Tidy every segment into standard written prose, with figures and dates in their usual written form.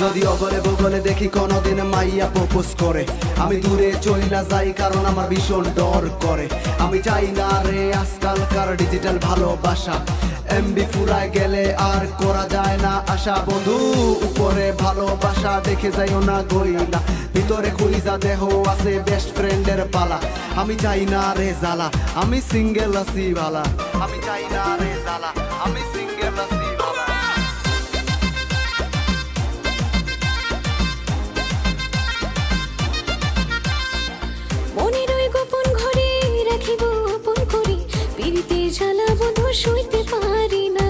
যদি অগলে বগলে দেখি কোনদিন মাইয়া প্রপোজ করে, আমি দূরে চইলা যাই কারণ আমার ভীষণ ডর করে। আমি চাই না রে আজকালকার ডিজিটাল ভালোবাসা, এমবি ফুরায় গেলে আর করা যায় না আশা। বন্ধু উপরে ভালোবাসা দেখে যাইও না গইলা, ভিতরে খুইজা দেহ আছে বেস্ট ফ্রেন্ডের পালা। আমি চাই না রে জ্বালা, আমি সিঙ্গেল আছি ভালা। আমি চাই না রে জ্বালা, আমি সিঙ্গেল আছি ভালা। মনের ওই গোপন ঘরে রাখিব আপন করি, পিরিতে জ্বালা বধু সইতে পারি না।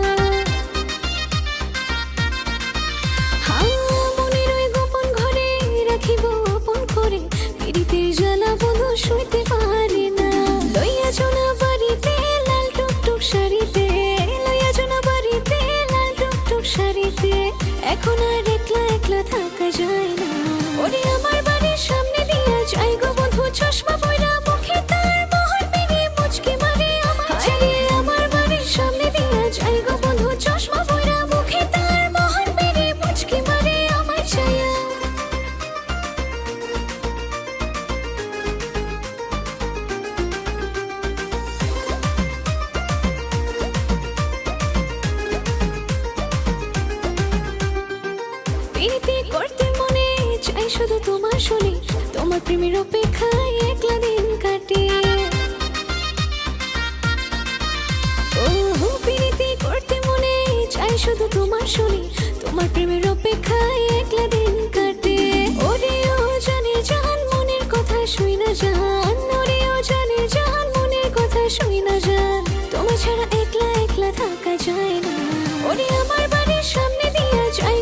মনের ওই গোপন ঘরে রাখিব আপন করে, পিরিতে জ্বালা বধু সইতে পারি না। লইয়া জোনা বাড়িতে লাল টুকটুক শাড়িতে, লইয়া জোনা বাড়িতে লাল টুকটুক শাড়িতে, এখন আর একলা একলা থাকা যায় না। ওরে আমার বাড়ির সামনে দিয়া যাই গো বন্ধু চশমা পয়রা, মুখে তার মোহর মেরে মুচকি মারে আমার চাইয়ে। আমার বাড়ির সামনে দিয়া যাই গো বন্ধু চশমা পয়রা, মুখে তার মোহর মেরে মুচকি মারে আমার চাইয়া। প্রীতি করতে মনে চাই শুধু তোমার শুনি, তোমার প্রেমের অপেক্ষায় একলা দিন কাটে। ও প্রীতি করতে মনে চাই শুধু তোমার শুনি, তোমার প্রেমের অপেক্ষায় একলা দিন কাটে। ওরে ও জানে জান মনের কথা শুই না জান, ওরে ও জানে জান মনের কথা শুই না জান, তোমার ছাড়া একলা একলা থাকা যায় না। ওরে আমার বাড়ির সামনে দিয়া যাই